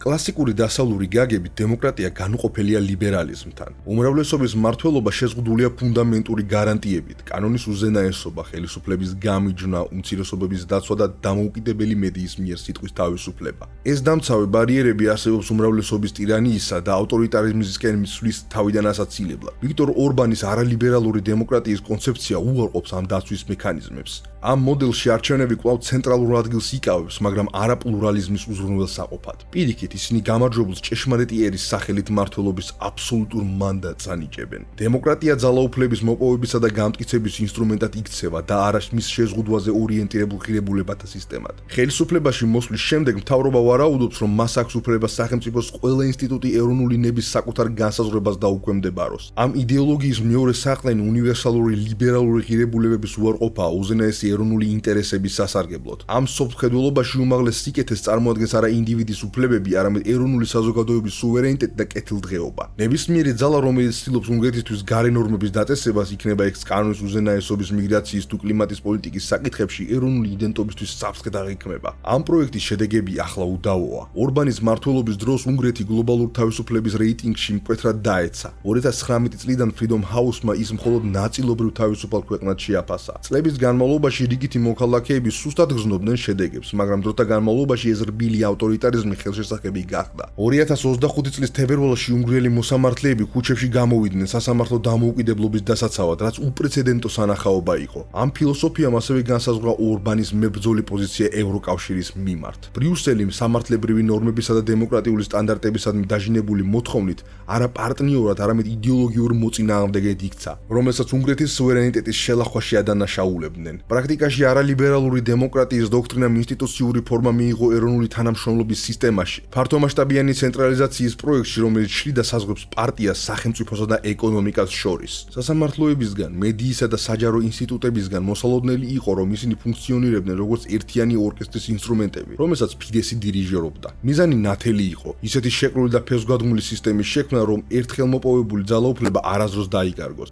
კლასიკური დასავლური გაგებით დემოკრატია განუყოფელია ლიბერალიზმთან. უმრავლესობის მმართველობა შეზღუდულია ფუნდამენტური გარანტიებით, კანონის უზენაესობა, ხელისუფლების გამიჯვნა, უმცირესობების დაცვა და დამოუკიდებელი მედიის მიერ სიტყვის თავისუფლება. ეს დამცავი ბარიერები არსებობს უმრავლესობის ტირანიისა და ავტორიტარიზმისკენ მისვლის თავიდან ასაცილებლად. ვიქტორ ორბანის არალიბერალური დემოკრატიის კონცეფცია უარყოფს ამ დაცვის მექანიზმებს. ამ მოდელში არჩევნები კვლავ ცენტრალურ ადგილს იკავებს, მაგრამ არა პლურალიზმის უზრუნველსაყოფად. პირიქით, ისინი გამარჯვებულს ჭეშმარიტი ერის სახელით მმართველობის აბსოლუტურ მანდატს ანიჭებენ. დემოკრატია ძალაუფლების მოპოვებისა და გამტკიცების ინსტრუმენტად იქცევა და არა მის შეზღუდვაზე ორიენტირებულ ღირებულებათა სისტემად. ხელისუფლებაში მოსვლის შემდეგ მთავრობა ვარაუდობს, რომ მას აქვს უფლება სახელმწიფოს ყველა ინსტიტუტი ეროვნული ნების საკუთარ განსაზღვრებას დაუქვემდებაროს. ამ იდეოლოგიის მეორე საყრდენი უნივერსალური ლიბერალური ღირებულებების უარყოფაა უზენაესი ეროვნული ინტერესების სასარგებლოდ. ამ სოფლმხედველობაში უმაღლეს სიკეთეს წარმოადგენს არა ინდივიდის უფლებები, არამედ ეროვნული საზოგადოების სუვერენიტეტი და კეთილდღეობა. ნებისმიერი ძალა, რომელიც ცდილობს უნგრეთისთვის გარე ნორმების დაწესებას, იქნება ეს კანონის უზენაესობის, მიგრაციის თუ კლიმატის პოლიტიკის საკითხებში ეროვნული იდენტობისთვის საფრთხედ აღიქმება. ამ პროექტის შედეგები ახლა უდავოა. ორბანის მმართველობის დროს უნგრეთი გლობალურ თავისუფლების რეიტინგში მკვეთრად დაეცა. 2019 წლიდან Freedom House-მა ის მხოლოდ ნაწილობრივ თავისუფალ ქვეყნად შეაფასა. წლების განმავლობაში რიგითი მოქალაქეები სუსტად გრძნობდნენ შედეგებს, მაგრამ დროთა განმავლობაში ეს რბილი ავტორიტარიზმი ხელშესახები გახდა. 2025 წლის თებერვალში უნგრელი მოსამართლეები ქუჩებში გამოვიდნენ სასამართლო დამოუკიდებლობის დასაცავად, რაც უპრეცედენტო სანახაობა იყო. ამ ფილოსოფიამ ასევე განსაზღვრა ორბანის მებრძოლი პოზიცია ევროკავშირის მიმართ. ბრიუსელი სამართლებრივი ნორმებისა და დემოკრატიული სტანდარტებისადმი დაჟინებული მოთხოვნით არა პარტნიორად, არამედ იდეოლოგიურ მოწინააღმდეგედ იქცა, რომელსაც უნგრეთის სუვერენიტეტის შელახვაში ადანაშაულებდნენ. პრაქტიკაში არალიბერალური დემოკრატიის დოქტრინამ ინსტიტუციური ფორმა მიიღო ეროვნული თანამშრომლობის სისტემაში, ფართომასშტაბიანი ცენტრალიზაციის პროექტში, რომელიც შლიდა საზღვრებს პარტიას, სახელმწიფოსა და ეკონომიკას შორის. სასამართლოებისგან, მედიისა და საჯარო ინსტიტუტებისგან მოსალოდნელი იყო, რომ ისინი ფუნქციონირებდნენ როგორც ერთიანი ორკესტრის ინსტრუმენტები, რომელსაც ფიდესი დირიჟორობდა. მიზანი ნათელი იყო, ისეთი შეყრული და ფესვგადგმული სისტემის შექმნა, რომ ერთხელ მოპოვებული ძალაუფლება არასდროს დაიკარგოს.